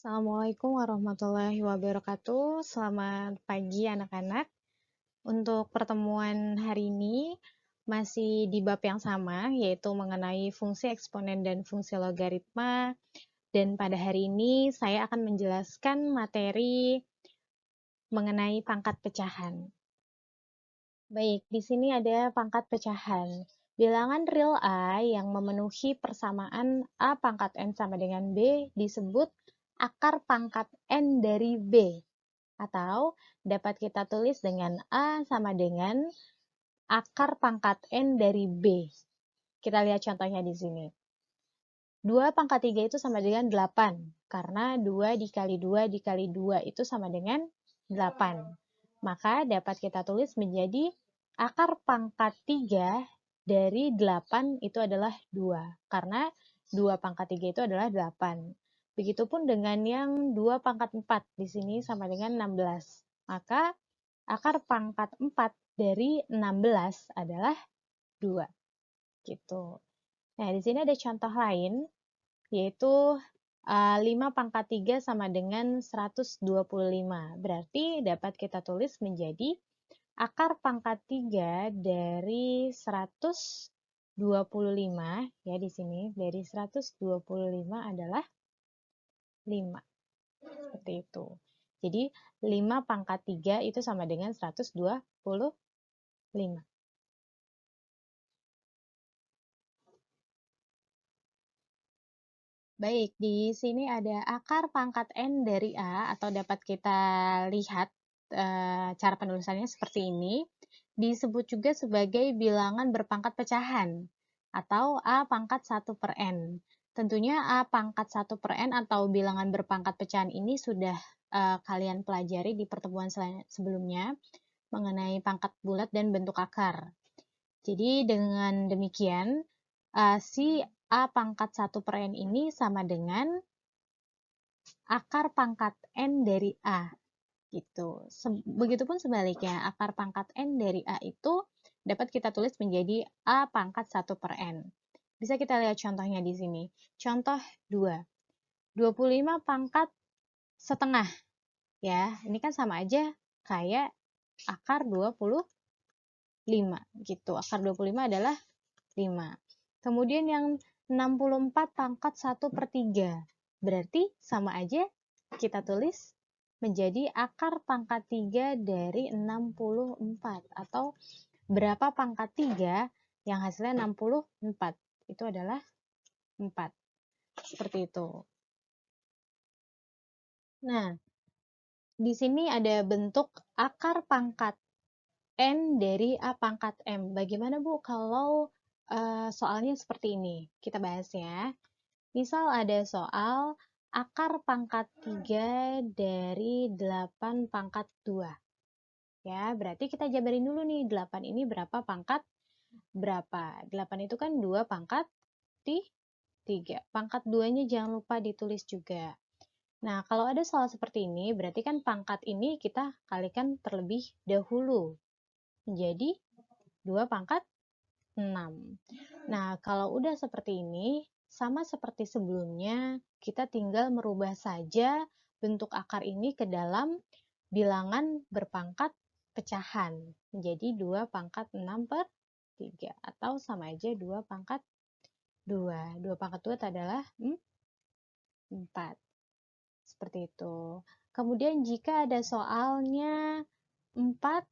Assalamualaikum warahmatullahi wabarakatuh. Selamat pagi anak-anak. Untuk pertemuan hari ini masih di bab yang sama, yaitu mengenai fungsi eksponen dan fungsi logaritma. Dan pada hari ini saya akan menjelaskan materi mengenai pangkat pecahan. Baik, di sini ada pangkat pecahan. Bilangan real A yang memenuhi persamaan A pangkat N sama dengan B disebut akar pangkat N dari B. Atau dapat kita tulis dengan A sama dengan akar pangkat N dari B. Kita lihat contohnya di sini. 2 pangkat 3 itu sama dengan 8. Karena 2 dikali 2 dikali 2 itu sama dengan 8. Maka dapat kita tulis menjadi akar pangkat 3 dari 8 itu adalah 2. Karena 2 pangkat 3 itu adalah 8. Begitupun dengan yang 2 pangkat 4. Di sini sama dengan 16. Maka akar pangkat 4 dari 16 adalah 2. Gitu. Nah, di sini ada contoh lain, yaitu 5 pangkat 3 sama dengan 125. Berarti dapat kita tulis menjadi akar pangkat 3 dari 125, ya di sini, dari 125 adalah 5. Seperti itu. Jadi 5 pangkat 3 itu sama dengan 125. Baik, di sini ada akar pangkat N dari A, atau dapat kita lihat cara penulisannya seperti ini. Disebut juga sebagai bilangan berpangkat pecahan, atau A pangkat 1 per N. Tentunya A pangkat 1 per N atau bilangan berpangkat pecahan ini sudah kalian pelajari di pertemuan sebelumnya mengenai pangkat bulat dan bentuk akar. Jadi dengan demikian, si A pangkat 1 per N ini sama dengan akar pangkat N dari A. Gitu. Begitupun sebaliknya, akar pangkat N dari A itu dapat kita tulis menjadi A pangkat 1 per N. Bisa kita lihat contohnya di sini. Contoh 2. 25 pangkat setengah. Ya, ini kan sama aja kayak akar 25 gitu. Akar 25 adalah 5. Kemudian yang 64 pangkat 1 per 3. Berarti sama aja kita tulis menjadi akar pangkat 3 dari 64. Atau berapa pangkat 3 yang hasilnya 64. Itu adalah 4. Seperti itu. Nah, di sini ada bentuk akar pangkat N dari A pangkat M. Bagaimana Bu kalau soalnya seperti ini? Kita bahas ya. Misal ada soal akar pangkat 3 dari 8 pangkat 2. Ya, berarti kita jabarin dulu nih, 8 ini berapa pangkat berapa? 8 itu kan 2 pangkat 3. Pangkat 2-nya jangan lupa ditulis juga. Nah, kalau ada soal seperti ini, berarti kan pangkat ini kita kalikan terlebih dahulu. Menjadi 2 pangkat 6. Nah, kalau udah seperti ini, sama seperti sebelumnya, kita tinggal merubah saja bentuk akar ini ke dalam bilangan berpangkat pecahan. Menjadi 2 pangkat 6 per 3. Atau sama aja 2 pangkat 2. 2 pangkat 2 adalah 4. Seperti itu. Kemudian jika ada soalnya 4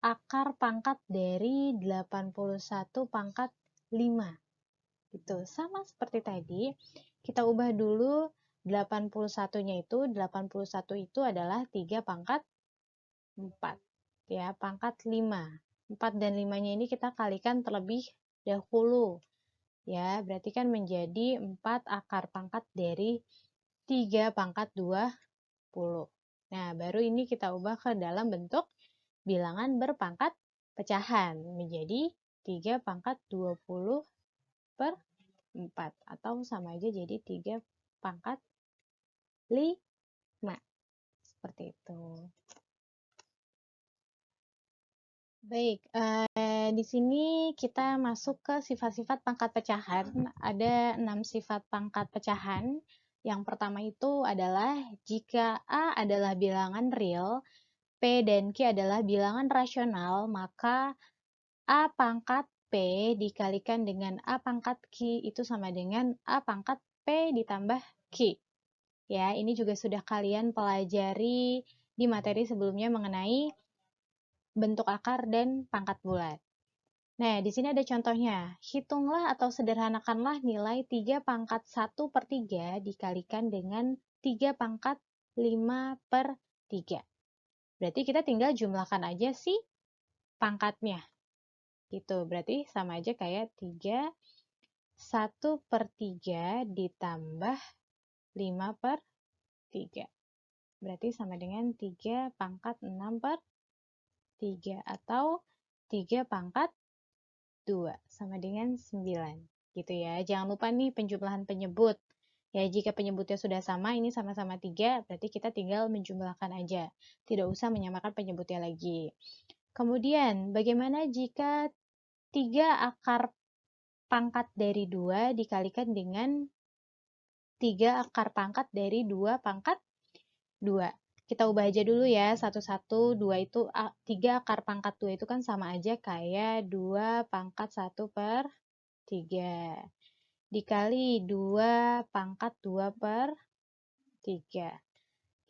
akar pangkat dari 81 pangkat 5. Gitu. Sama seperti tadi, kita ubah dulu 81-nya itu, 81 itu adalah 3 pangkat 4. Ya, pangkat 5. 4 dan 5-nya ini kita kalikan terlebih dahulu. Ya, berarti kan menjadi 4 akar pangkat dari 3 pangkat 20. Nah, baru ini kita ubah ke dalam bentuk bilangan berpangkat pecahan menjadi 3 pangkat 20 per 4. Atau sama aja jadi 3 pangkat 5. Seperti itu. Baik, di sini kita masuk ke sifat-sifat pangkat pecahan. Ada 6 sifat pangkat pecahan. Yang pertama itu adalah jika A adalah bilangan real, P dan Q adalah bilangan rasional, maka A pangkat P dikalikan dengan A pangkat Q itu sama dengan A pangkat P ditambah Q. Ya, ini juga sudah kalian pelajari di materi sebelumnya mengenai bentuk akar dan pangkat bulat. Nah, di sini ada contohnya. Hitunglah atau sederhanakanlah nilai 3 pangkat 1 per 3 dikalikan dengan 3 pangkat 5 per 3. Berarti kita tinggal jumlahkan aja sih pangkatnya. Gitu, berarti sama aja kayak 3, 1 per 3 ditambah 5 per 3. Berarti sama dengan 3 pangkat 6 per 3 atau 3 pangkat 2 sama dengan 9. Gitu ya. Jangan lupa nih penjumlahan penyebut. Ya, jika penyebutnya sudah sama, ini sama-sama 3, berarti kita tinggal menjumlahkan aja. Tidak usah menyamakan penyebutnya lagi. Kemudian, bagaimana jika 3 akar pangkat dari 2 dikalikan dengan 3 akar pangkat dari 2 pangkat 2. Kita ubah aja dulu ya, satu-satu. 3 akar pangkat 2 itu kan sama aja kayak 2 pangkat 1 per 3. Dikali 2 pangkat 2 per 3.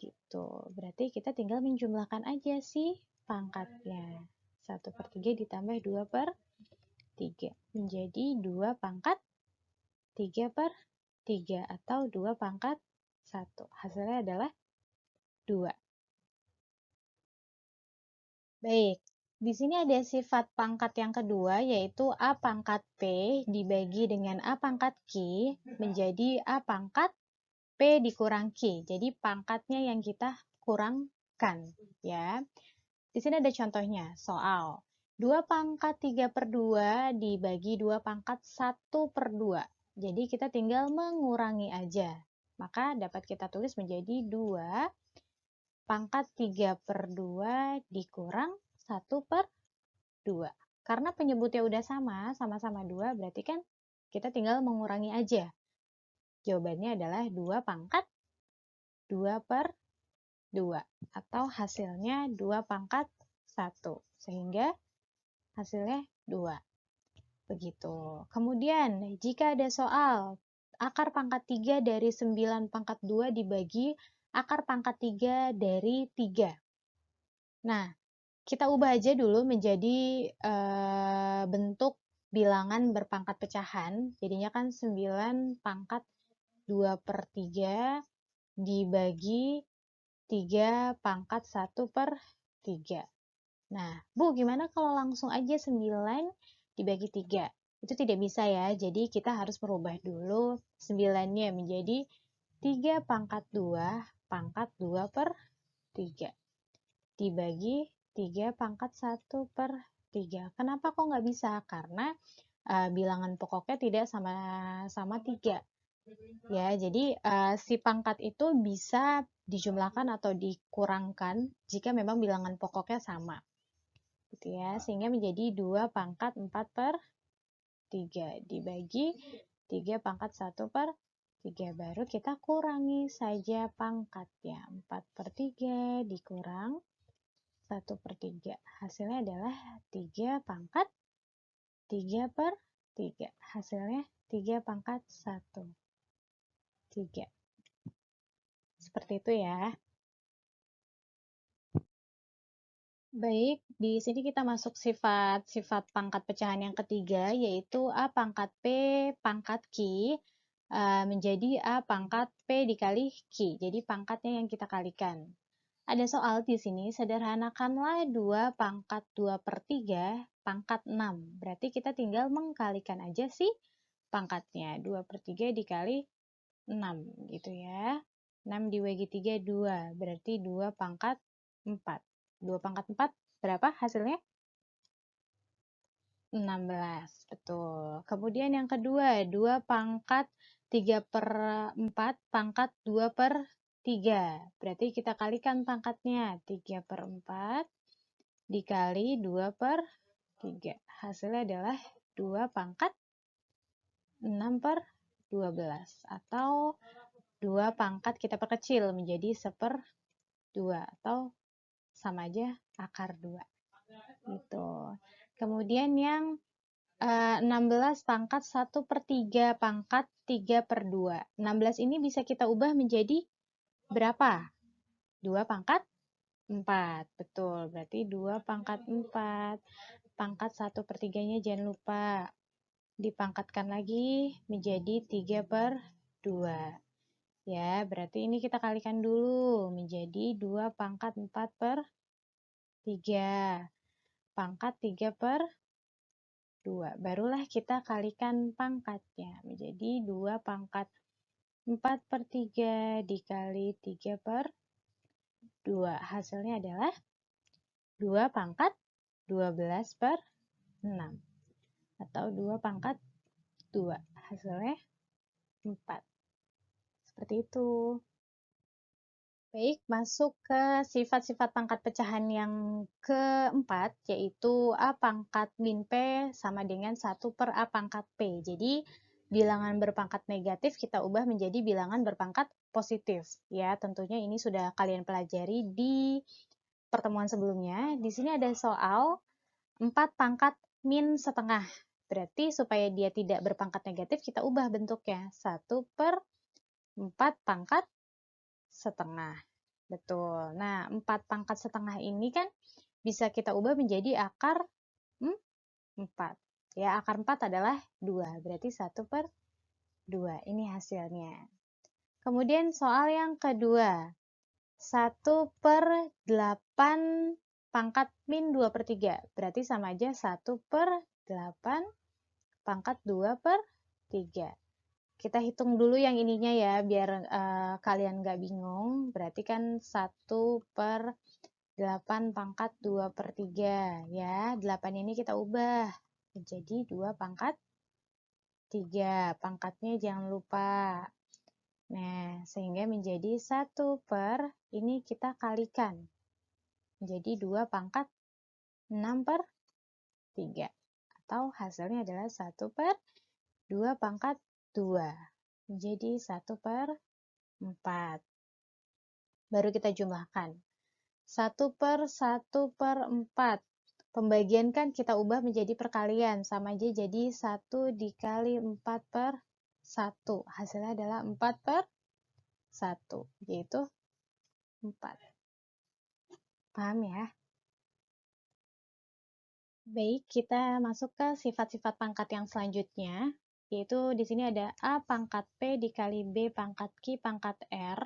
Gitu. Berarti kita tinggal menjumlahkan aja sih pangkatnya. 1 per 3 ditambah 2 per 3. Menjadi 2 pangkat 3 per 3 atau 2 pangkat 1. Hasilnya adalah 2. Baik, di sini ada sifat pangkat yang kedua, yaitu A pangkat P dibagi dengan A pangkat Q menjadi A pangkat P dikurang Q. Jadi pangkatnya yang kita kurangkan. Ya. Di sini ada contohnya, soal 2 pangkat 3 per 2 dibagi 2 pangkat 1 per 2. Jadi kita tinggal mengurangi aja. Maka dapat kita tulis menjadi 2 pangkat 3 per 2 dikurang 1 per 2. Karena penyebutnya udah sama, sama-sama 2, berarti kan kita tinggal mengurangi aja. Jawabannya adalah 2 pangkat 2 per 2. Atau hasilnya 2 pangkat 1. Sehingga hasilnya 2. Begitu. Kemudian, jika ada soal akar pangkat 3 dari 9 pangkat 2 dibagi akar pangkat 3 dari 3. Nah, kita ubah aja dulu menjadi bentuk bilangan berpangkat pecahan. Jadinya kan 9 pangkat 2 per 3 dibagi 3 pangkat 1 per 3. Nah, Bu, gimana kalau langsung aja 9 dibagi 3? Itu tidak bisa ya, jadi kita harus merubah dulu 9-nya menjadi 3 pangkat 2 pangkat 2 per 3. Dibagi 3 pangkat 1 per 3. Kenapa kok nggak bisa? Karena bilangan pokoknya tidak sama-sama 3. Ya, jadi si pangkat itu bisa dijumlahkan atau dikurangkan jika memang bilangan pokoknya sama. Gitu ya, sehingga menjadi 2 pangkat 4 per 3 dibagi 3 pangkat 1 per 3. Baru kita kurangi saja pangkatnya. 4 per 3 dikurang 1 per 3. Hasilnya adalah 3 pangkat 3 per 3. Hasilnya 3 pangkat 1. 3. Seperti itu ya. Baik, di sini kita masuk sifat pangkat pecahan yang ketiga, yaitu A pangkat P pangkat Q menjadi A pangkat P dikali Q. Jadi pangkatnya yang kita kalikan. Ada soal di sini, sederhanakanlah 2 pangkat 2 per 3 pangkat 6. Berarti kita tinggal mengkalikan aja sih pangkatnya. 2 per 3 dikali 6 gitu ya. 6 dibagi 3, 2. Berarti 2 pangkat 4. 2 pangkat 4 berapa hasilnya? 16, betul. Kemudian yang kedua, 2 pangkat 3 per 4 pangkat 2 per 3. Berarti kita kalikan pangkatnya. 3 per 4 dikali 2 per 3. Hasilnya adalah 2 pangkat 6 per 12. Atau 2 pangkat kita perkecil menjadi 1/2 atau sama aja akar 2. Gitu. Kemudian yang 16 pangkat 1/3 pangkat 3/2. 16 ini bisa kita ubah menjadi berapa? 2 pangkat 4. Betul, berarti 2 pangkat 4. Pangkat 1/3-nya jangan lupa. Dipangkatkan lagi menjadi 3/2. Ya, berarti ini kita kalikan dulu menjadi 2 pangkat 4/3. Pangkat 3/2. Barulah kita kalikan pangkatnya menjadi 2 pangkat 4/3 dikali 3/2. Hasilnya adalah 2 pangkat 12/6. Atau 2 pangkat 2. Hasilnya 4. Seperti itu. Baik, masuk ke sifat-sifat pangkat pecahan yang keempat, yaitu A pangkat min P sama dengan 1 per A pangkat P. Jadi, bilangan berpangkat negatif kita ubah menjadi bilangan berpangkat positif. Ya, tentunya ini sudah kalian pelajari di pertemuan sebelumnya. Di sini ada soal 4 pangkat min setengah. Berarti supaya dia tidak berpangkat negatif, kita ubah bentuknya. 1/4 pangkat setengah. Betul. Nah, 4 pangkat setengah ini kan bisa kita ubah menjadi akar 4. Ya, akar 4 adalah 2. Berarti 1/2. Ini hasilnya. Kemudian soal yang kedua. 1/8 pangkat min 2/3. Berarti sama aja 1/8 pangkat 2/3. Kita hitung dulu yang ininya ya, biar kalian nggak bingung. Berarti kan 1/8 pangkat 2/3 ya. 8 ini kita ubah menjadi 2 pangkat 3. Pangkatnya jangan lupa. Nah, sehingga menjadi 1 per, ini kita kalikan. Menjadi 2 pangkat 6/3. Atau hasilnya adalah 1/2 pangkat 2. Menjadi 1/4. Baru kita jumlahkan. 1/1/4. Pembagian kan kita ubah menjadi perkalian. Sama aja jadi 1 dikali 4/1. Hasilnya adalah 4/1. Yaitu 4. Paham ya? Baik, kita masuk ke sifat-sifat pangkat yang selanjutnya. Yaitu di sini ada A pangkat P dikali B pangkat Q pangkat R.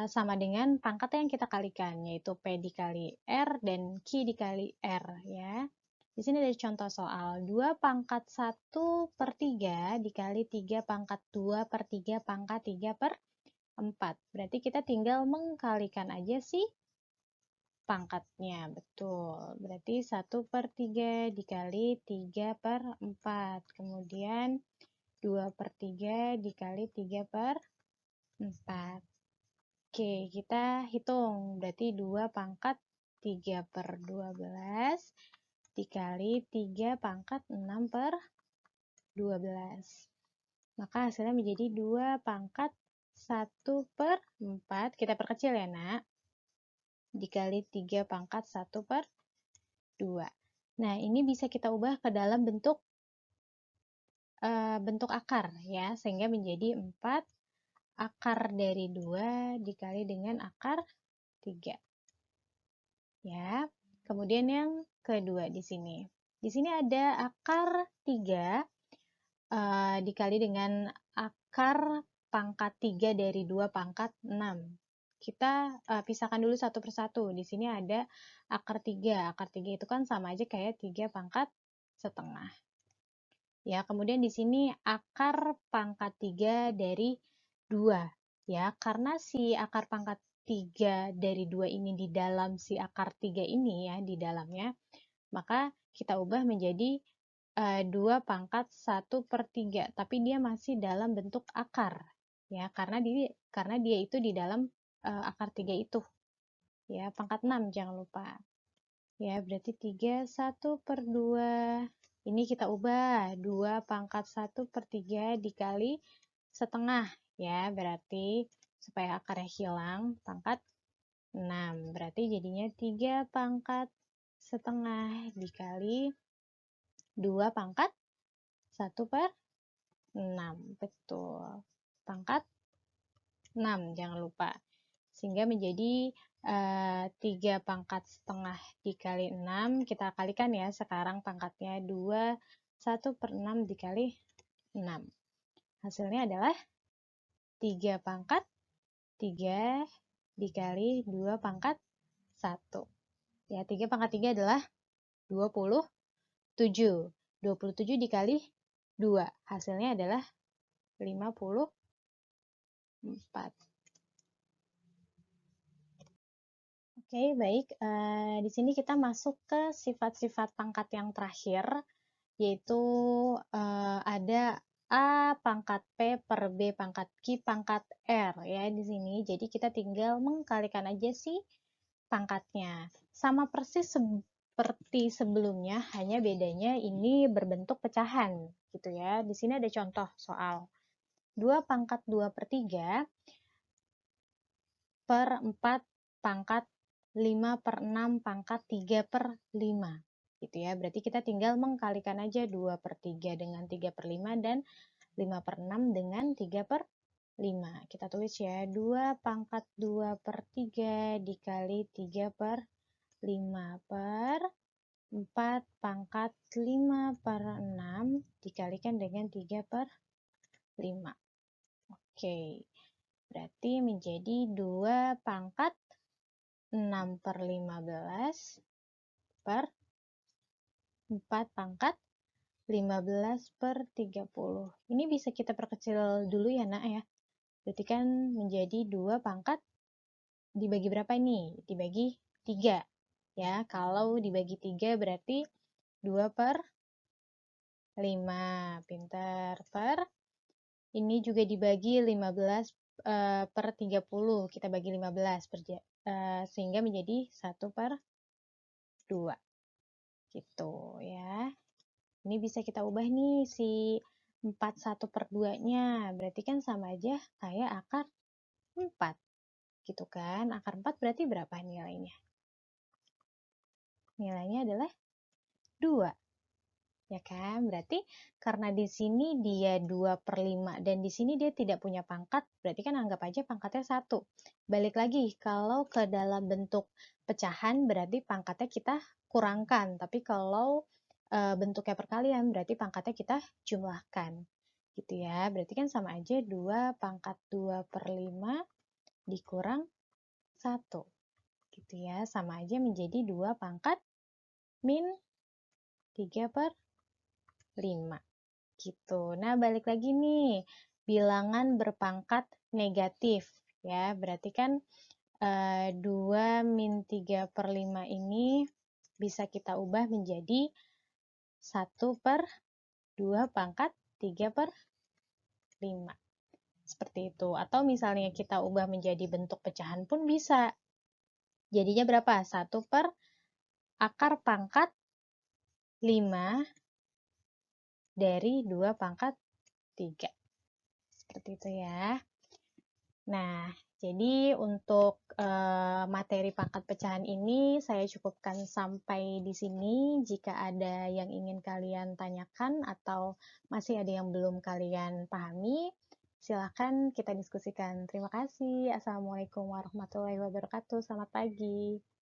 Sama dengan pangkat yang kita kalikan, yaitu P dikali R dan Q dikali R. Ya. Di sini ada contoh soal 2 pangkat 1/3 dikali 3 pangkat 2/3 pangkat 3/4. Berarti kita tinggal mengkalikan aja sih pangkatnya, betul. Berarti 1/3 dikali 3/4. Kemudian 2/3 dikali 3/4. Oke, kita hitung. Berarti 2 pangkat 3/12 dikali 3 pangkat 6/12. Maka hasilnya menjadi 2 pangkat 1/4. Kita perkecil ya, nak. Dikali 3 pangkat 1/2. Nah, ini bisa kita ubah ke dalam bentuk akar ya, sehingga menjadi 4 akar dari 2 dikali dengan akar 3. Ya. Kemudian yang kedua di sini. Di sini ada akar 3 dikali dengan akar pangkat 3 dari 2 pangkat 6. Kita pisahkan dulu satu persatu. Di sini ada akar 3. Akar 3 itu kan sama aja kayak 3 pangkat setengah. Ya, kemudian di sini akar pangkat 3 dari 2. Ya, karena si akar pangkat 3 dari 2 ini di dalam si akar 3 ini ya, di dalamnya, maka kita ubah menjadi 2 pangkat 1/3. Tapi dia masih dalam bentuk akar. Ya, karena dia itu di dalam akar 3 itu. Ya, pangkat 6 jangan lupa. Ya, berarti 3 1/2. Ini kita ubah 2 pangkat 1/3 dikali setengah. ya, berarti supaya akarnya hilang, pangkat 6. Berarti jadinya 3 pangkat setengah dikali 2 pangkat 1 per 6. Betul. Pangkat 6, jangan lupa. Sehingga menjadi 3 pangkat setengah dikali 6. Kita kalikan ya, sekarang pangkatnya 2, 1 per 6 dikali 6. Hasilnya adalah 3 pangkat 3 dikali 2 pangkat 1. Ya, 3 pangkat 3 adalah 27. 27 dikali 2. Hasilnya adalah 54. Oke, baik. Di sini kita masuk ke sifat-sifat pangkat yang terakhir, yaitu ada A pangkat P per B pangkat Q pangkat R ya di sini. Jadi kita tinggal mengkalikan aja sih pangkatnya. Sama persis seperti sebelumnya, hanya bedanya ini berbentuk pecahan gitu ya. Di sini ada contoh soal 2 pangkat 2 per 3 per 4 pangkat 5 per 6 pangkat 3 per 5 gitu ya. Berarti kita tinggal mengkalikan aja 2 per 3 dengan 3 per 5 dan 5 per 6 dengan 3 per 5. Kita tulis ya, 2 pangkat 2 per 3 dikali 3 per 5 per 4 pangkat 5 per 6 dikalikan dengan 3 per 5. Oke, berarti menjadi 2 pangkat 6 per 15 per 4 pangkat 15 per 30. Ini bisa kita perkecil dulu ya nak ya. Berarti kan menjadi 2 pangkat dibagi berapa ini? Dibagi 3. Ya, kalau dibagi 3 berarti 2 per 5. Pintar. Per. Ini juga dibagi 15 per 30. Kita bagi 15 sehingga menjadi 1 per 2. Gitu ya. Ini bisa kita ubah nih si 41 per 2-nya. Berarti kan sama aja kayak akar 4. Gitu kan. Akar 4 berarti berapa nilainya? Nilainya adalah 2. Ya kan? Berarti karena di sini dia 2 per 5 dan di sini dia tidak punya pangkat, berarti kan anggap aja pangkatnya 1. Balik lagi, kalau ke dalam bentuk pecahan berarti pangkatnya kita kurangkan. Tapi kalau bentuknya perkalian berarti pangkatnya kita jumlahkan. Gitu ya. Berarti kan sama aja 2 pangkat 2 per 5 dikurang 1. Gitu ya. Sama aja menjadi 2 pangkat min 3 per 5 gitu. Nah, balik lagi nih, bilangan berpangkat negatif ya. Berarti kan 2 min 3 per 5 ini bisa kita ubah menjadi 1 per 2 pangkat 3 per 5. Seperti itu. Atau misalnya kita ubah menjadi bentuk pecahan pun bisa. Jadinya berapa? 1 per akar pangkat 5 dari 2 pangkat 3. Seperti itu ya. Nah, jadi untuk materi pangkat pecahan ini saya cukupkan sampai di sini. Jika ada yang ingin kalian tanyakan atau masih ada yang belum kalian pahami, silakan kita diskusikan. Terima kasih. Assalamualaikum warahmatullahi wabarakatuh. Selamat pagi.